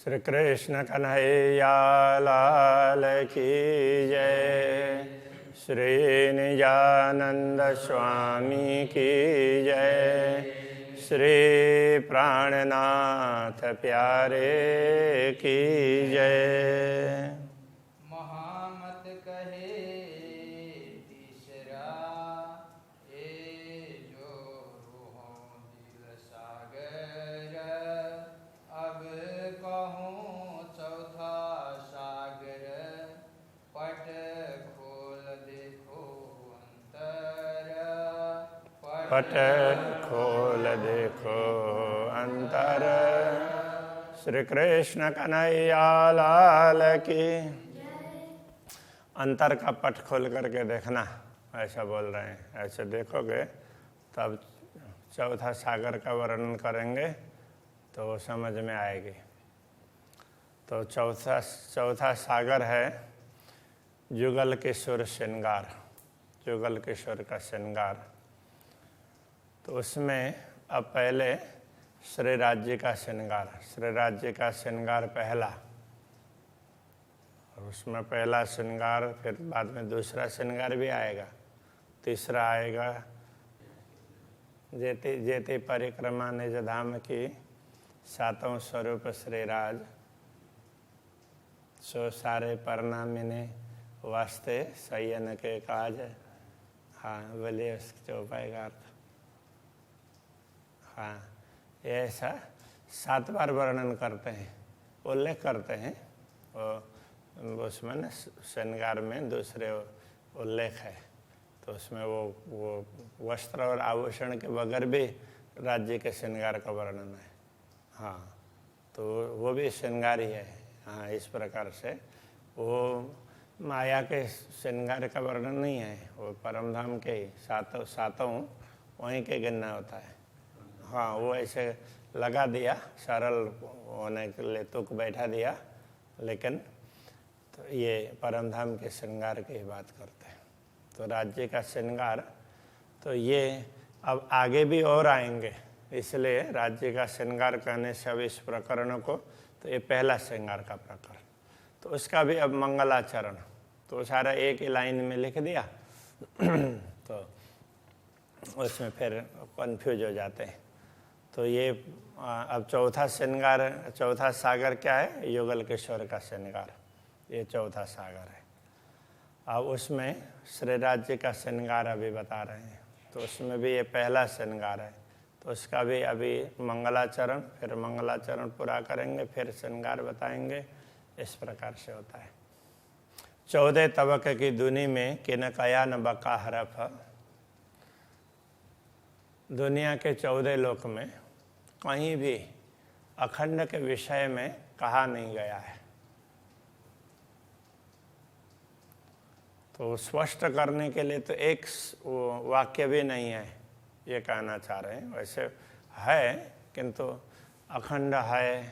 श्री कृष्ण कन्हैया लाल की जय। श्री निजानंद स्वामी की जय। श्री प्राणनाथ प्यारे की जय। महामत कहे तीसरा ये जो रूहों दिल सागर, अब कहूँ चौथा सागर, पट खोल देखो अंतर, पट खोल देखो अंतर। श्री कृष्ण कन्हैया लाल की। अंतर का पट खोल करके देखना, ऐसा बोल रहे हैं। ऐसे देखोगे तब चौथा सागर का वर्णन करेंगे तो वो समझ में आएगी। तो चौथा सागर है जुगल किशोर श्रृंगार, जुगल किशोर का श्रृंगार। तो उसमें अब पहले श्री राज्य का श्रृंगार, श्री राज्य का श्रृंगार पहला, और उसमें पहला श्रृंगार, फिर बाद में दूसरा श्रृंगार भी आएगा, तीसरा आएगा जेते जेते परिक्रमा निज धाम की, सातों स्वरूप श्रीराज, सो सारे परनामिने वास्ते सयन के काज। हाँ बोलिए उसके चौपाई का अर्थ। हाँ, ये ऐसा 7 बार वर्णन करते हैं, उल्लेख करते हैं। और उसमें न श्रृंगार में दूसरे उल्लेख है, तो उसमें वो वस्त्र और आभूषण के बगैर भी राज्य के श्रृंगार का वर्णन है। हाँ, तो वो भी श्रृंगार ही है। हाँ, इस प्रकार से वो माया के श्रृंगार का वर्णन नहीं है, वो परमधाम के ही सातों वहीं के गिनना होता है। हाँ, वो ऐसे लगा दिया, सरल होने के लिए तुक बैठा दिया, लेकिन तो ये परमधाम के श्रृंगार की बात करते हैं। तो राज्य का श्रृंगार, तो ये अब आगे भी और आएंगे, इसलिए राज्य का श्रृंगार कहने से अब इस प्रकरण को, तो ये पहला श्रृंगार का प्रकरण, तो उसका भी अब मंगलाचरण, तो सारा एक ही लाइन में लिख दिया। तो उसमें फिर कन्फ्यूज हो जाते हैं। तो ये अब चौथा श्रृंगार, चौथा सागर क्या है? युगल किशोर का श्रृंगार, ये चौथा सागर है। अब उसमें श्री राज्य का श्रृंगार अभी बता रहे हैं, तो उसमें भी ये पहला श्रृंगार है, तो उसका भी अभी मंगलाचरण, फिर मंगलाचरण पूरा करेंगे, फिर श्रृंगार बताएंगे। इस प्रकार से होता है। 14 तबक की दुनी में किन कया न बका हरफ, दुनिया के 14 लोक में कहीं भी अखंड के विषय में कहा नहीं गया है। तो स्पष्ट करने के लिए तो एक वाक्य भी नहीं है, ये कहना चाह रहे हैं। वैसे है, किंतु अखंड है,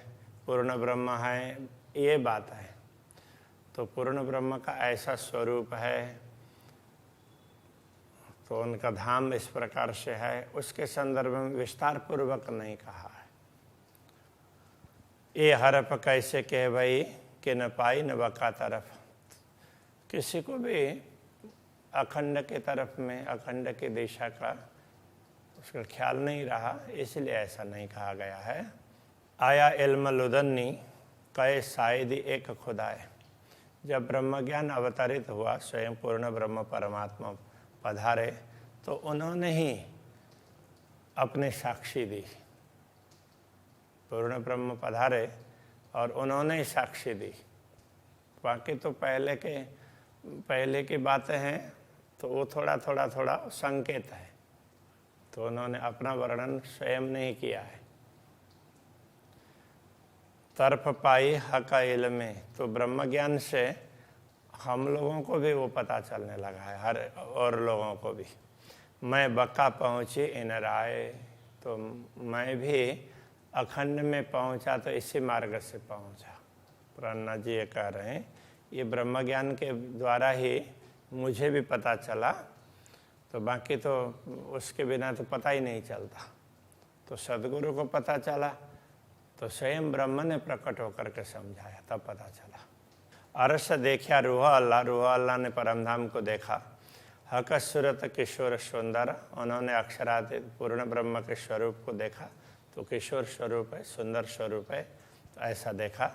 पूर्ण ब्रह्म है, ये बात है। तो पूर्ण ब्रह्म का ऐसा स्वरूप है, तो उनका धाम इस प्रकार से है, उसके संदर्भ में विस्तार पूर्वक नहीं कहा है। ये हरफ कैसे कहे भाई कि न पाई न बका तरफ, किसी को भी अखंड के तरफ में, अखंड की दिशा का उसका ख्याल नहीं रहा, इसलिए ऐसा नहीं कहा गया है। आया इल्म लुदन्नी कहे शायदी एक खुदाए, जब ब्रह्म ज्ञान अवतरित हुआ, स्वयं पूर्ण ब्रह्म परमात्मा पधारे, तो उन्होंने ही अपने साक्षी दी। पूर्ण ब्रह्म पधारे और उन्होंने ही साक्षी दी। बाकी तो पहले की बातें हैं, तो वो थोड़ा संकेत है, तो उन्होंने अपना वर्णन स्वयं नहीं किया है। तरफ पाई हक इल्म, तो ब्रह्म ज्ञान से हम लोगों को भी वो पता चलने लगा है, हर और लोगों को भी। मैं बका पहुँची इन राय, तो मैं भी अखंड में पहुँचा तो इसी मार्ग से पहुँचा। पुराना जी ये कह रहे हैं, ये ब्रह्म ज्ञान के द्वारा ही मुझे भी पता चला, तो बाकी तो उसके बिना तो पता ही नहीं चलता। तो सदगुरु को पता चला, तो स्वयं ब्रह्म ने प्रकट होकर के समझाया, तब पता चला। अरस देखा रूह अल्लाह ने परमधाम को देखा। हक सूरत किशोर सुंदर, उन्होंने अक्षरातीत पूर्ण ब्रह्म के स्वरूप को देखा। तो किशोर स्वरूप है, सुंदर स्वरूप है, तो ऐसा देखा।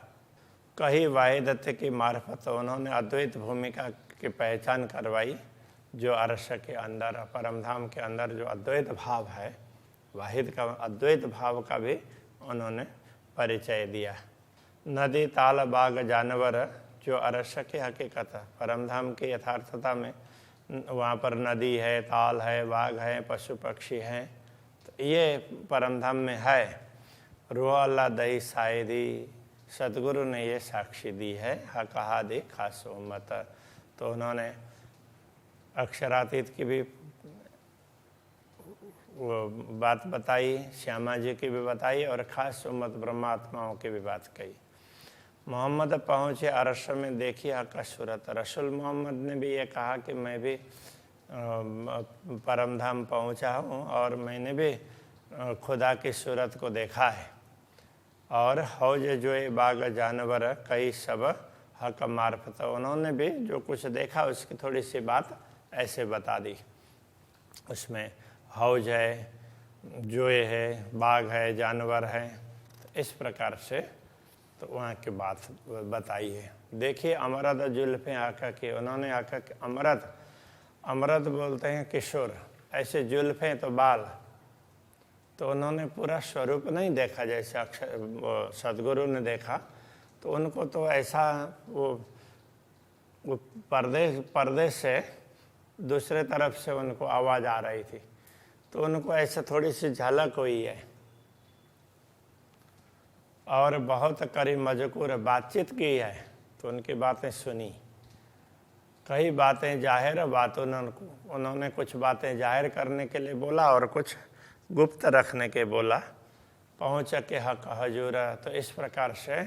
कही वाहिदत्य की मार्फत उन्होंने अद्वैत भूमिका की पहचान करवाई, जो अरस के अंदर, परमधाम के अंदर जो अद्वैत भाव है, वाहिद का अद्वैत भाव का भी उन्होंने परिचय दिया। नदी ताल बाग जानवर, जो अरस की हकीकत है, परमधाम की यथार्थता में वहाँ पर नदी है, ताल है, बाघ है, पशु पक्षी हैं, तो ये परमधाम में है। रूह अल्लाह दही शायदी, सतगुरु ने ये साक्षी दी है। कहा दे खास उम्मत, तो उन्होंने अक्षरातीत की भी वो बात बताई, श्यामा जी की भी बताई, और ख़ास उम्मत ब्रह्मात्माओं की भी बात कही। मोहम्मद पहुँचे अरश में, देखी हक़ सूरत। रसूल मोहम्मद ने भी ये कहा कि मैं भी परमधाम पहुँचा हूँ और मैंने भी खुदा की सूरत को देखा है। और हौज जो बाग जानवर कई सब हक़ मार्फत, उन्होंने भी जो कुछ देखा उसकी थोड़ी सी बात ऐसे बता दी। उसमें हौज है, जोए है, बाघ है, जानवर है, तो इस प्रकार से तो वहाँ की बात बताई है। देखिए अमरत जुल्फ़ें आका की, उन्होंने आका के अमरत, अमरत बोलते हैं किशोर, ऐसे जुल्फ़ें तो बाल, तो उन्होंने पूरा स्वरूप नहीं देखा जैसे सदगुरु ने देखा। तो उनको तो ऐसा वो पर्दे से दूसरे तरफ से उनको आवाज़ आ रही थी, तो उनको ऐसा थोड़ी सी झलक हुई है। और बहुत करीब मजकूर बातचीत की है, तो उनकी बातें सुनी। कई बातें जाहिर बातों उन्होंने कुछ बातें जाहिर करने के लिए बोला और कुछ गुप्त रखने के बोला। पहुँच के हक हजूर, तो इस प्रकार से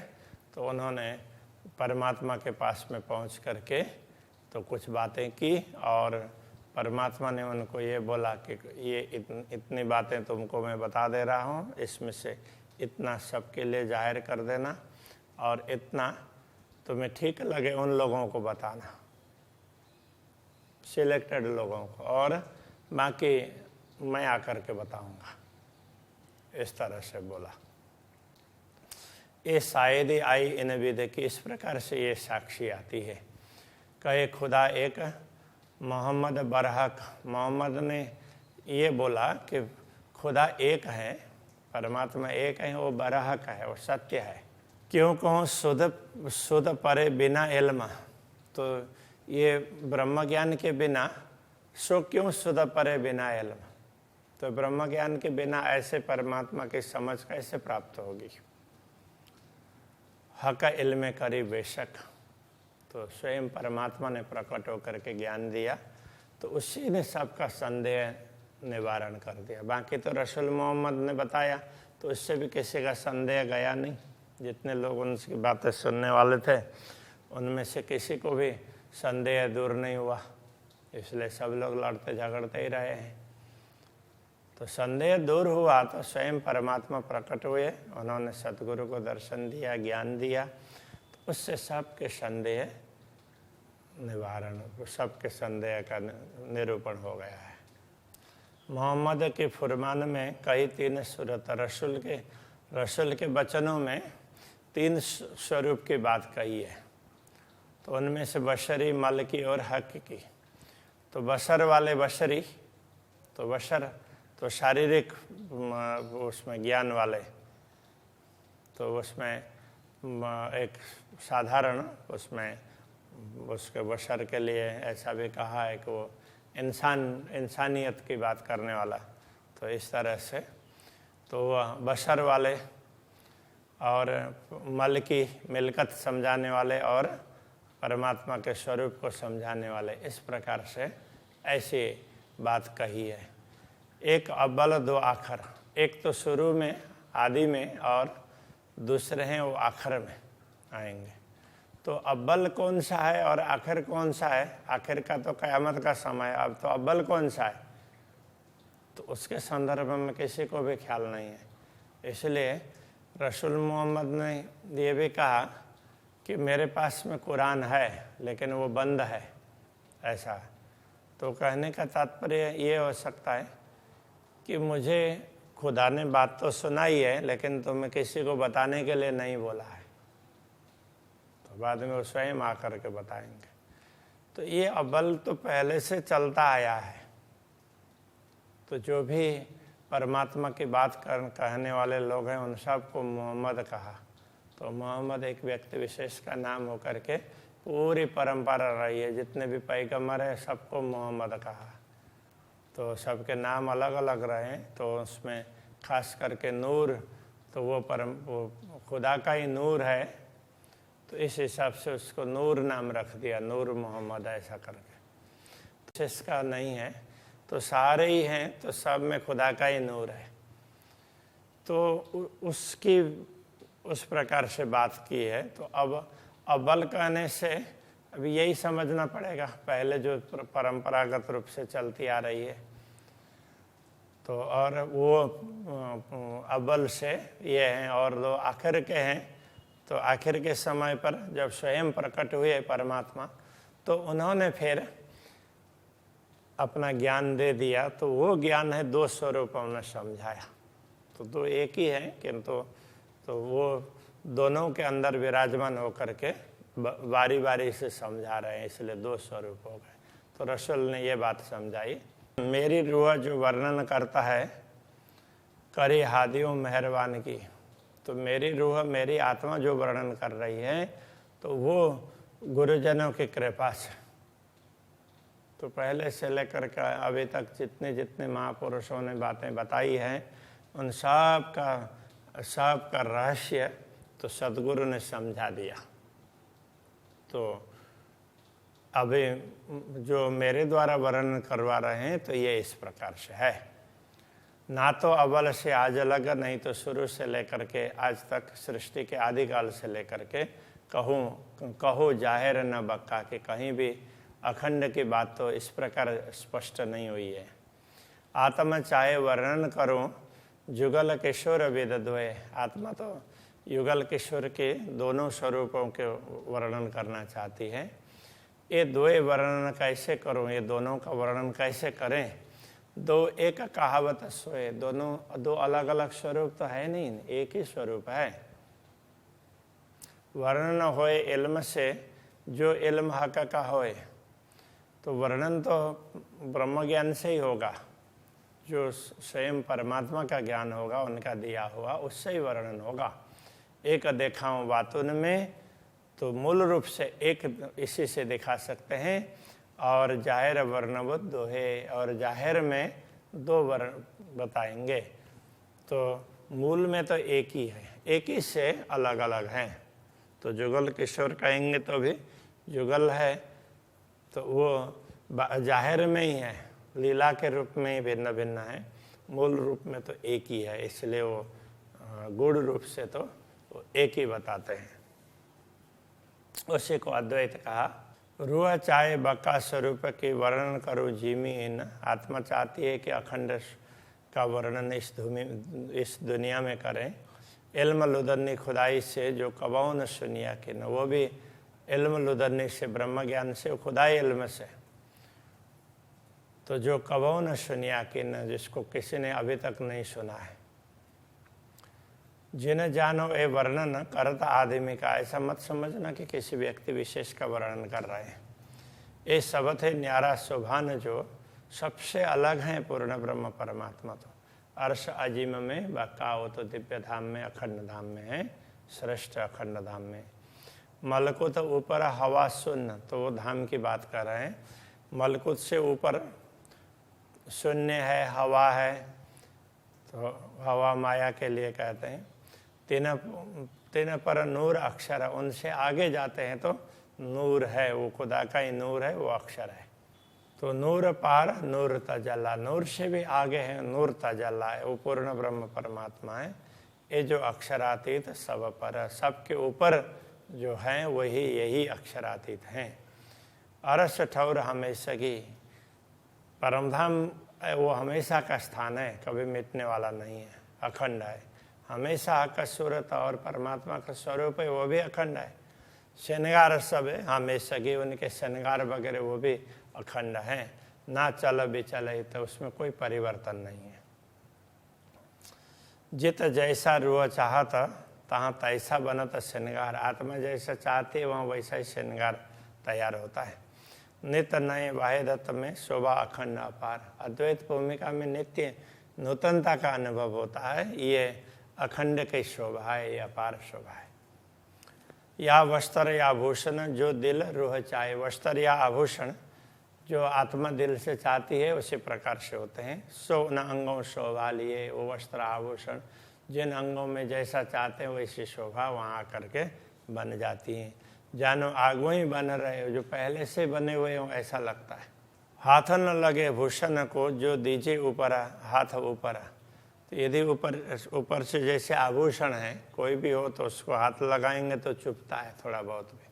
तो उन्होंने परमात्मा के पास में पहुँच करके तो कुछ बातें की, और परमात्मा ने उनको ये बोला कि ये इतनी बातें तुमको मैं बता दे रहा हूँ, इसमें से इतना सबके लिए जाहिर कर देना, और इतना तुम्हें ठीक लगे उन लोगों को बताना, सिलेक्टेड लोगों को, और बाकी मैं आकर के बताऊंगा। इस तरह से बोला। ये शायदी आई इन विधि की, इस प्रकार से ये साक्षी आती है। कहे खुदा एक, मोहम्मद बरहक, मोहम्मद ने ये बोला कि खुदा एक है, परमात्मा एक है, वो बरहक है, वो सत्य है। क्यों कहूँ शुद्ध परे बिना इल्म, तो ये ब्रह्म ज्ञान के बिना सो क्यों शुद्ध परे बिना इल्म, तो ब्रह्म ज्ञान के बिना ऐसे परमात्मा की समझ कैसे प्राप्त होगी। हक इल्म करी बेशक, तो स्वयं परमात्मा ने प्रकट होकर के ज्ञान दिया, तो उसी ने सबका संदेह निवारण कर दिया। बाकी तो रसूल मोहम्मद ने बताया, तो उससे भी किसी का संदेह गया नहीं। जितने लोग उनकी बातें सुनने वाले थे, उनमें से किसी को भी संदेह दूर नहीं हुआ, इसलिए सब लोग लड़ते झगड़ते ही रहे हैं। तो संदेह दूर हुआ तो स्वयं परमात्मा प्रकट हुए, उन्होंने सतगुरु को दर्शन दिया, ज्ञान दिया, तो उससे सबके संदेह निवारण, सबके संदेह का निरूपण हो गया है। मोहम्मद के फुरमान में कई 3 सूरत, रसूल के वचनों में 3 स्वरूप की बात कही है। तो उनमें से बशरी, मलकी और हक की। तो बशर वाले बशरी, तो बशर तो शारीरिक उसमें ज्ञान वाले, तो उसमें एक साधारण उसमें उसके बशर के लिए ऐसा भी कहा है कि वो इंसानियत की बात करने वाला। तो इस तरह से तो वह बशर वाले और मलकी मिलकत समझाने वाले और परमात्मा के स्वरूप को समझाने वाले, इस प्रकार से ऐसी बात कही है। एक अव्वल 2 आखिर, एक तो शुरू में आदि में और दूसरे हैं वो आखिर में आएंगे। तो अव्वल कौन सा है और आखिर कौन सा है? आखिर का तो क़यामत का समय, अब तो अव्वल कौन सा है तो उसके संदर्भ में किसी को भी ख्याल नहीं है। इसलिए रसूल मोहम्मद ने ये भी कहा कि मेरे पास में कुरान है लेकिन वो बंद है, ऐसा। तो कहने का तात्पर्य ये हो सकता है कि मुझे खुदा ने बात तो सुनाई है लेकिन तुम्हें किसी को बताने के लिए नहीं बोला है, तो बाद में वो स्वयं आकर के बताएंगे। तो ये अव्वल तो पहले से चलता आया है। तो जो भी परमात्मा की बात कहने वाले लोग हैं उन सबको मोहम्मद कहा। तो मोहम्मद एक व्यक्ति विशेष का नाम होकर के पूरी परंपरा रही है। जितने भी पैगंबर हैं सबको मोहम्मद कहा। तो सबके नाम अलग अलग रहे, तो उसमें खास करके नूर, तो वो खुदा का ही नूर है, तो इस हिसाब से उसको नूर नाम रख दिया, नूर मोहम्मद ऐसा करके। तो इसका नहीं है, तो सारे ही हैं, तो सब में खुदा का ही नूर है। तो उसकी उस प्रकार से बात की है। तो अब अव्वल कहने से अभी यही समझना पड़ेगा, पहले जो परंपरागत रूप से चलती आ रही है। तो और वो अव्वल से ये हैं और दो आखिर के हैं। तो आखिर के समय पर जब स्वयं प्रकट हुए परमात्मा, तो उन्होंने फिर अपना ज्ञान दे दिया। तो वो ज्ञान है दो स्वरूपों में समझाया। तो दो एक ही है, किंतु तो वो दोनों के अंदर विराजमान होकर के बारी बारी से समझा रहे हैं, इसलिए दो स्वरूप हो गए। तो रसूल ने ये बात समझाई। मेरी रूह जो वर्णन करता है करी हादियों मेहरबान की, तो मेरी रूह, मेरी आत्मा जो वर्णन कर रही है, तो वो गुरुजनों की कृपा से। तो पहले से लेकर के अभी तक जितने जितने महापुरुषों ने बातें बताई हैं, उन सब का रहस्य तो सद्गुरु ने समझा दिया। तो अभी जो मेरे द्वारा वर्णन करवा रहे हैं, तो ये इस प्रकार से है। ना तो अव्वल से आज अलग, नहीं तो शुरू से लेकर के आज तक, सृष्टि के आदिकाल से लेकर के कहो जाहिर न बक्का, के कहीं भी अखंड की बात तो इस प्रकार स्पष्ट नहीं हुई है। आत्मा चाहे वर्णन करूं जुगल किशोर वेद द्वय, आत्मा तो युगल किशोर के दोनों स्वरूपों के वर्णन करना चाहती है। ये द्वय वर्णन कैसे करूं, ये दोनों का वर्णन कैसे करें? दो एक कहावत सोए, दोनों दो अलग अलग स्वरूप तो है नहीं, एक ही स्वरूप है। वर्णन होए इल्म से, जो इल्म हक का होए, तो वर्णन तो ब्रह्म ज्ञान से ही होगा। जो स्वयं परमात्मा का ज्ञान होगा, उनका दिया हुआ, उससे ही वर्णन होगा। एक देखाऊं बातुन में, तो मूल रूप से एक इसी से दिखा सकते हैं। और जाहिर वर्णवत दो है, और जाहिर में दो वर्ण बताएंगे। तो मूल में तो एक ही है, एक ही से अलग अलग हैं। तो जुगल किशोर कहेंगे तो भी जुगल है, तो वो जाहिर में ही है, लीला के रूप में ही भिन्न भिन्न है, मूल रूप में तो एक ही है। इसलिए वो गूढ़ रूप से तो वो एक ही बताते हैं। उसी को अद्वैत कहा। रूह चाहे बका स्वरूप की वर्णन करो जीमी इन, आत्मा चाहती है कि अखंड का वर्णन इस दुनिया में करें। इल्म लुदन्नी खुदाई से जो कबाऊ न सुनिया कि न, वो भी इल्म लुदन्नी से, ब्रह्म ज्ञान से, खुदाई इल्म से। तो जो कबाऊ न सुनिया कि न, जिसको किसी ने अभी तक नहीं सुना है। जिन्हें जानो ए वर्णन करता आदमी का, ऐसा मत समझना कि किसी व्यक्ति विशेष का वर्णन कर रहे हैं। ये सबत है न्यारा सुभान, जो सबसे अलग हैं पूर्ण ब्रह्म परमात्मा। तो अर्श अजीम में बका हो, तो दिव्य धाम में, अखंड धाम में है, श्रेष्ठ अखंड धाम में। मलकुत ऊपर हवा शून्य, तो वो धाम की बात कर रहे हैं। मलकुत से ऊपर शून्य है, हवा है, तो हवा माया के लिए कहते हैं। तीन पर नूर अक्षर है, उनसे आगे जाते हैं तो नूर है, वो खुदा का ही नूर है, वो अक्षर है। तो नूर पार नूर तजल्ला, नूर से भी आगे है नूर तजल्ला है, वो पूर्ण ब्रह्म परमात्मा है। ये जो अक्षरातीत सब पर, सबके ऊपर जो है वही यही अक्षरातीत हैं। अरस ठौर हमेशा की, परमधाम वो हमेशा का स्थान है, कभी मिटने वाला नहीं है, अखंड है। हमेशा अकस्सूरत और परमात्मा का स्वरूप है, वो भी अखंड है। श्रृंगार सब है हमेशा की, उनके श्रृंगार वगैरह वो भी अखंड हैं, ना चल बिचल है, तो उसमें कोई परिवर्तन नहीं है। जित जैसा रूह चाहता तहाँ तैसा बनता श्रृंगार, आत्मा जैसा चाहती है वहाँ वैसा ही श्रृंगार तैयार होता है। नित्य नए वाहिदत्त में शोभा अखंड अपार, अद्वैत भूमिका में नित्य नूतनता का अनुभव होता है। ये अखंड की शोभा है, ये अपार शोभा है। या वस्त्र या आभूषण जो दिल रूह चाहे, वस्त्र या आभूषण जो आत्मा दिल से चाहती है उसी प्रकार से होते हैं। सो न अंगों शोभा लिए, वो वस्त्र आभूषण जिन अंगों में जैसा चाहते हैं वैसी शोभा वहाँ आकर के बन जाती है। जानो आगो ही बन रहे हो, जो पहले से बने हुए हो ऐसा लगता है। हाथ न लगे भूषण को जो दीजिए ऊपर, हाथ ऊपर, तो यदि ऊपर से जैसे आभूषण है कोई भी हो तो उसको हाथ लगाएंगे तो चुभता है थोड़ा बहुत भी,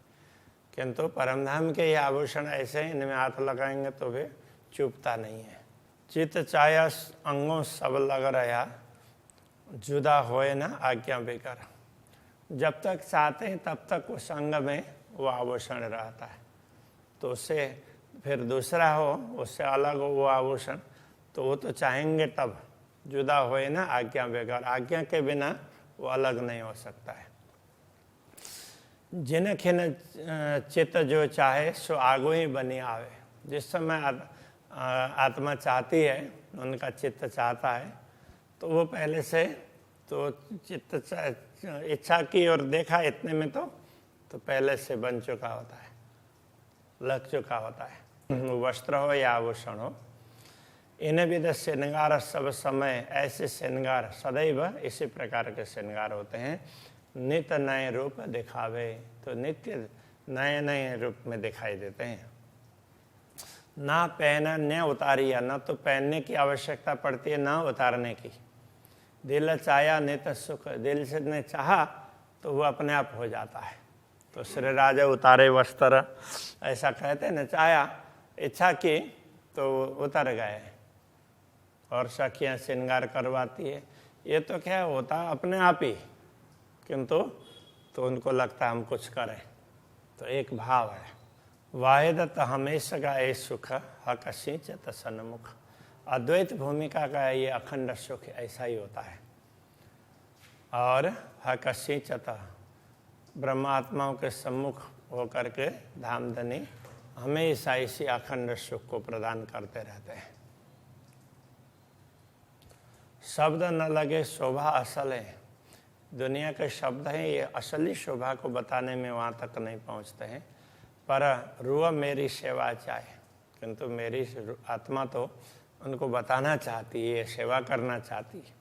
किंतु परमधाम के ये आभूषण ऐसे हैं, इनमें हाथ लगाएंगे तो भी चुभता नहीं है। चित चाया अंगों सब लग रहा, जुदा होए ना आज्ञा बेकर, जब तक चाहते हैं तब तक उस अंग में वो आभूषण रहता है, तो उससे फिर दूसरा हो, उससे अलग हो वो आभूषण, तो वो तो चाहेंगे तब। जुदा होए ना आज्ञा बेकर, आज्ञा के बिना वो अलग नहीं हो सकता है। जिन खिन चित्त जो चाहे सो आगो ही बनी आवे, जिस समय आत्मा चाहती है, उनका चित्त चाहता है, तो वो पहले से तो चित्त इच्छा की और देखा इतने में तो पहले से बन चुका होता है, लग चुका होता है। वस्त्र हो या आभूषण हो, इन्हें भी दस श्रृंगार सब समय, ऐसे श्रृंगार सदैव इसी प्रकार के श्रृंगार होते हैं। नित्य नए रूप दिखावे, तो नित्य नए नए रूप में दिखाई देते हैं। ना पहना न उतारिया, ना तो पहनने की आवश्यकता पड़ती है ना उतारने की। दिल चाया नित्य सुख, दिल से ने चाहा तो वो अपने आप हो जाता है। तो श्री राजा उतारे वस्त्र, ऐसा कहते हैं न, चाया इच्छा की तो उतर गए, और सखियाँ श्रृंगार करवाती है, ये तो क्या होता अपने आप ही, किंतु तो उनको लगता है हम कुछ करें, तो एक भाव है। वाहिदत हमेशा का ये सुख हक सिंचत सन्मुख, अद्वैत भूमिका का ये अखंड सुख ऐसा ही होता है। और हक सिंचत ब्रह्मात्माओं के सम्मुख होकर के धामधनी हमेशा इसी अखंड सुख को प्रदान करते रहते हैं। शब्द न लगे शोभा असल है, दुनिया के शब्द हैं ये असली शोभा को बताने में वहाँ तक नहीं पहुँचते हैं। पर रूह मेरी सेवा चाहे, किंतु मेरी आत्मा तो उनको बताना चाहती है, सेवा करना चाहती है,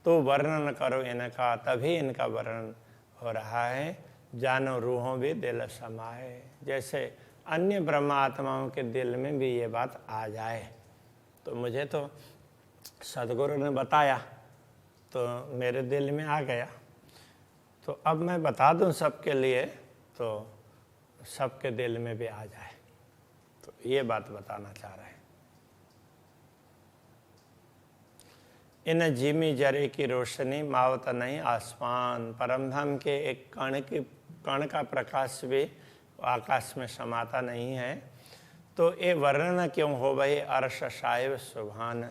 तो वर्णन करो इनका, तभी इनका वर्णन हो रहा है। जानो रूहों भी दिल समाए, जैसे अन्य ब्रह्म आत्माओं के दिल में भी ये बात आ जाए। तो मुझे तो सदगुरु ने बताया तो मेरे दिल में आ गया, तो अब मैं बता दूं सबके लिए, तो सबके दिल में भी आ जाए, तो ये बात बताना चाह रहे हैं। इन जिमी जरे की रोशनी मावत नहीं आसमान, परमधाम के एक कण का प्रकाश भी आकाश में समाता नहीं है, तो ये वर्णन क्यों हो भाई अर्श साहिब सुभान।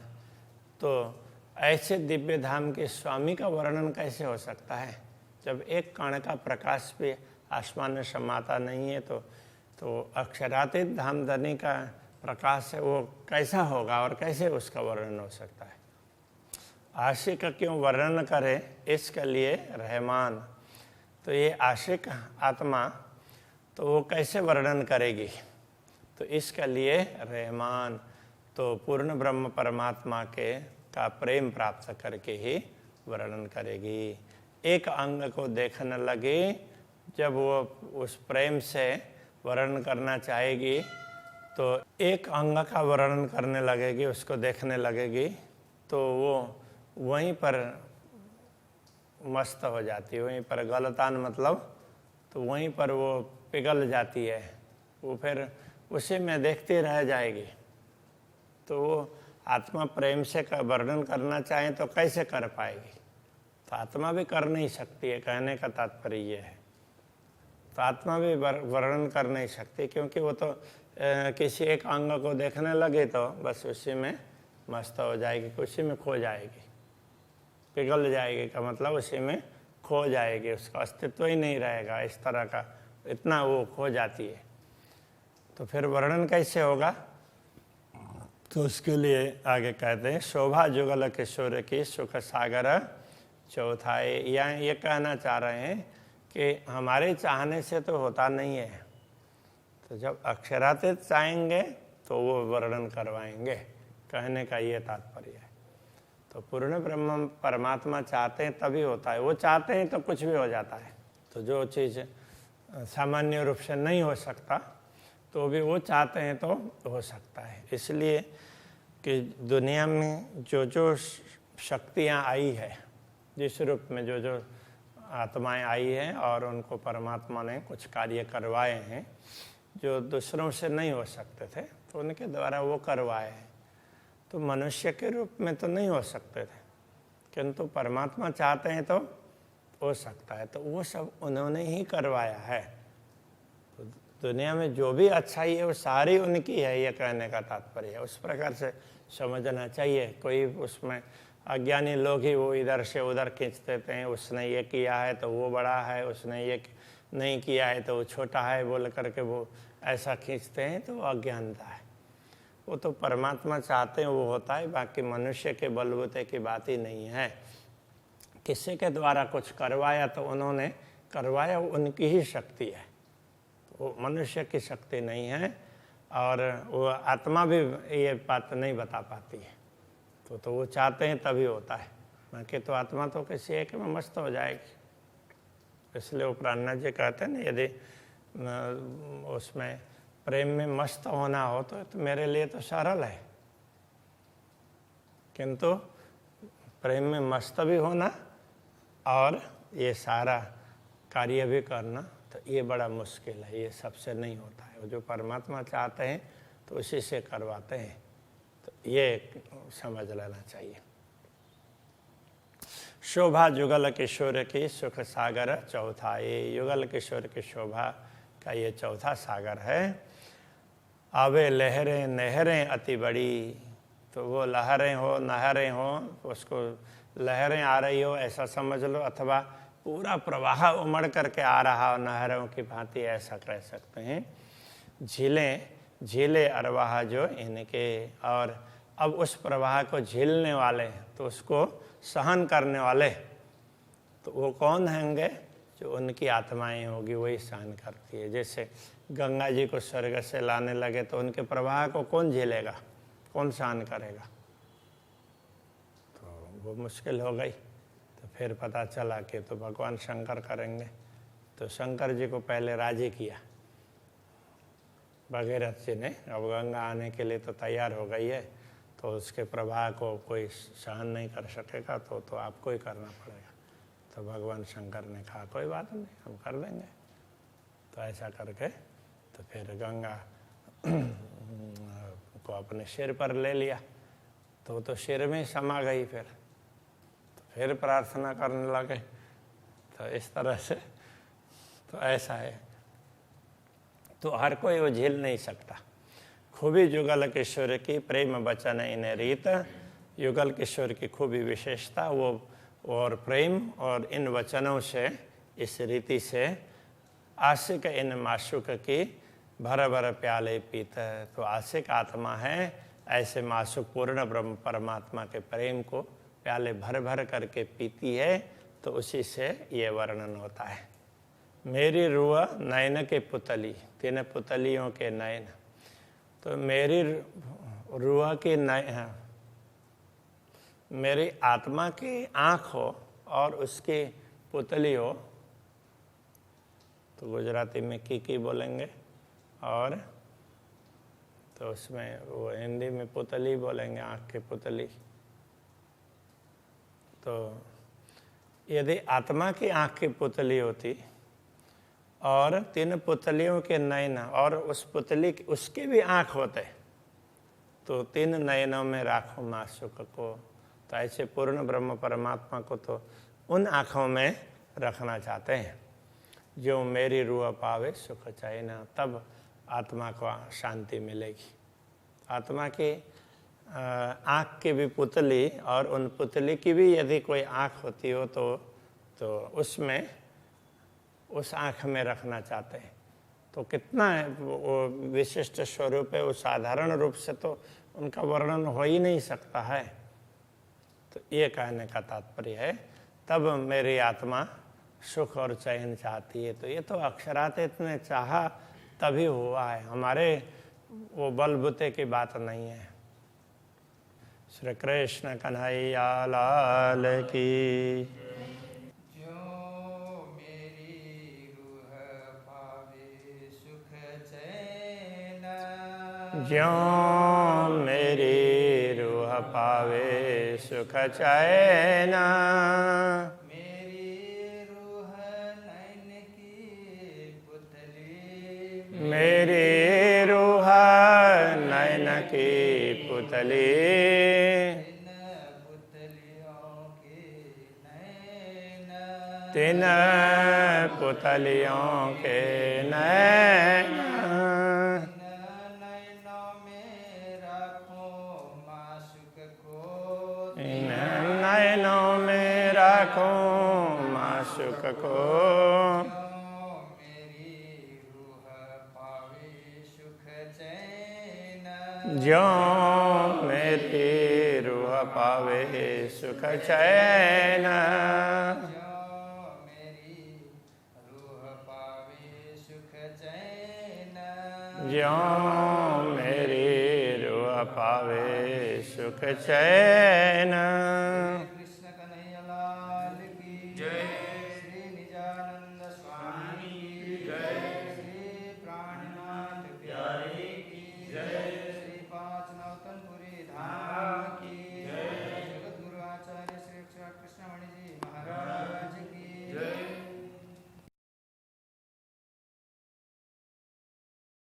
तो ऐसे दिव्य धाम के स्वामी का वर्णन कैसे हो सकता है, जब एक कण का प्रकाश भी आसमान में समाता नहीं है, तो अक्षरातीत धामधनी का प्रकाश है वो कैसा होगा और कैसे उसका वर्णन हो सकता है। आशिक क्यों वर्णन करे इसके लिए रहमान, तो ये आशिक आत्मा तो वो कैसे वर्णन करेगी, तो इसके लिए रहमान, तो पूर्ण ब्रह्म परमात्मा के का प्रेम प्राप्त करके ही वर्णन करेगी। एक अंग को देखने लगे, जब वो उस प्रेम से वर्णन करना चाहेगी तो एक अंग का वर्णन करने लगेगी, उसको देखने लगेगी, तो वो वहीं पर मस्त हो जाती है, वहीं पर गलतान मतलब, तो वहीं पर वो पिघल जाती है, वो फिर उसी में देखती रह जाएगी। तो वो आत्मा प्रेम से का वर्णन करना चाहे तो कैसे कर पाएगी, तो आत्मा भी कर नहीं सकती है, कहने का तात्पर्य ये है। तो आत्मा भी वर्णन कर नहीं सकती, क्योंकि वो तो किसी एक अंग को देखने लगे तो बस उसी में मस्त हो जाएगी, उसी में खो जाएगी, पिघल जाएगी का मतलब उसी में खो जाएगी, उसका अस्तित्व ही नहीं रहेगा। इस तरह का इतना वो खो जाती है, तो फिर वर्णन कैसे होगा? तो उसके लिए आगे कहते हैं शोभा जुगल किशोर की सुख सागर चौथाई। या ये कहना चाह रहे हैं कि हमारे चाहने से तो होता नहीं है, तो जब अक्षरातीत चाहेंगे तो वो वर्णन करवाएंगे, कहने का ये तात्पर्य है। तो पूर्ण ब्रह्म परमात्मा चाहते हैं तभी होता है, वो चाहते हैं तो कुछ भी हो जाता है। तो जो चीज़ सामान्य रूप से नहीं हो सकता तो भी वो चाहते हैं तो हो सकता है। इसलिए कि दुनिया में जो जो शक्तियाँ आई है, जिस रूप में जो जो आत्माएं आई हैं और उनको परमात्मा ने कुछ कार्य करवाए हैं जो दूसरों से नहीं हो सकते थे, तो उनके द्वारा वो करवाए हैं। तो मनुष्य के रूप में तो नहीं हो सकते थे, किंतु परमात्मा चाहते हैं तो हो सकता है। तो वो सब उन्होंने ही करवाया है। तो दुनिया में जो भी अच्छाई है वो सारी उनकी है, ये कहने का तात्पर्य है। उस प्रकार से समझना चाहिए। कोई उसमें अज्ञानी लोग ही वो इधर से उधर खींच देते हैं, उसने ये किया है तो वो बड़ा है, उसने ये नहीं किया है तो वो छोटा है, बोल करके वो ऐसा खींचते हैं, तो वो अज्ञानता है। वो तो परमात्मा चाहते हैं वो होता है, बाकी मनुष्य के बलबूते की बात ही नहीं है। किसी के द्वारा कुछ करवाया तो उन्होंने करवाया, उनकी ही शक्ति है, वो मनुष्य की शक्ति नहीं है। और वो आत्मा भी ये बात नहीं बता पाती है। तो वो चाहते हैं तभी होता है, बाकी तो आत्मा तो किसी एक में मस्त हो जाएगी। इसलिए वो प्राणनाथ जी कहते हैं ना, यदि उसमें प्रेम में मस्त होना हो तो मेरे लिए तो सरल है, किंतु प्रेम में मस्त भी होना और ये सारा कार्य भी करना तो ये बड़ा मुश्किल है, ये सबसे नहीं होता है। वो जो परमात्मा चाहते हैं तो उसी से करवाते हैं, तो ये समझ लेना चाहिए। शोभा युगल किशोर की सुख सागर चौथा, ये युगल किशोर की शोभा का ये चौथा सागर है। आवे लहरें नहरें अति बड़ी, तो वो लहरें हो नहरें हो, उसको लहरें आ रही हो ऐसा समझ लो, अथवा पूरा प्रवाह उमड़ करके आ रहा हो नहरों की भांति, ऐसा कह सकते हैं। झीलें झीले अरवाह जो इनके, और अब उस प्रवाह को झीलने वाले, तो उसको सहन करने वाले, तो वो कौन होंगे? जो उनकी आत्माएं होगी वही सहन करती है। जैसे गंगा जी को स्वर्ग से लाने लगे तो उनके प्रवाह को कौन झेलेगा, कौन सहन करेगा? तो वो मुश्किल हो गई। तो फिर पता चला कि तो भगवान शंकर करेंगे। तो शंकर जी को पहले राजी किया भगीरथ जी ने। अब गंगा आने के लिए तो तैयार हो गई है, तो उसके प्रवाह को कोई सहन नहीं कर सकेगा, तो आपको ही करना पड़ेगा। तो भगवान शंकर ने कहा कोई बात नहीं, हम कर देंगे। तो ऐसा करके तो फिर गंगा को अपने सिर पर ले लिया, तो सिर में समा गई। फिर प्रार्थना करने लगे। तो इस तरह से तो ऐसा है, तो हर कोई वो झेल नहीं सकता। खूबी युगल किशोर की प्रेम बचन इन रीत, युगल किशोर की खूबी विशेषता वो और प्रेम और इन वचनों से, इस रीति से आशिक इन माशुक की भर भर प्याले पीत। तो आशिक आत्मा है, ऐसे माशुक पूर्ण ब्रह्म परमात्मा के प्रेम को प्याले भर भर करके पीती है। तो उसी से ये वर्णन होता है। मेरी रुआ नयन के पुतली, 3 पुतलियों के नयन। तो मेरी रुआ की नयन, मेरी आत्मा की आँख हो और उसकी पुतली हो, तो गुजराती में की बोलेंगे, और तो उसमें वो हिंदी में पुतली बोलेंगे, आँख की पुतली। तो यदि आत्मा की आँख की पुतली होती और 3 पुतलियों के नयन, और उस पुतली उसके भी आँख होते, तो 3 नयनों में राखो माशुक को। तो ऐसे पूर्ण ब्रह्म परमात्मा को तो उन आँखों में रखना चाहते हैं। जो मेरी रूह पावे सुख चैन, तब आत्मा को शांति मिलेगी। आत्मा की आँख की भी पुतली और उन पुतली की भी यदि कोई आँख होती हो तो उसमें उस आँख में रखना चाहते हैं। तो कितना वो विशिष्ट स्वरूप है, वो साधारण रूप से तो उनका वर्णन हो ही नहीं सकता है। तो ये कहने का तात्पर्य है, तब मेरी आत्मा सुख और चैन चाहती है। तो ये तो अक्षरात इतने चाहा तभी हुआ है, हमारे वो बलबूते की बात नहीं है। श्री कृष्ण कन्हैया लाल की। जो मेरी रूह पावे सुख चैन, ज्यों मेरी रूह पावे सुख चैन, मेरी रूह नैन की पुतली, मेरी रूह नैन की पुतली, तीन पुतलियों के नैन, तीन पुतलियों के नैन, नैनों में रखो माशुक को, इन नैनों में रखो माशुक को, मेरी रूह पावे सुख चैन, ज्यों मेरी रूह पावे सुख चैन, मेरी रूह पावे सुख चैन, ज्यों मेरी रूह पावे सुख चैन।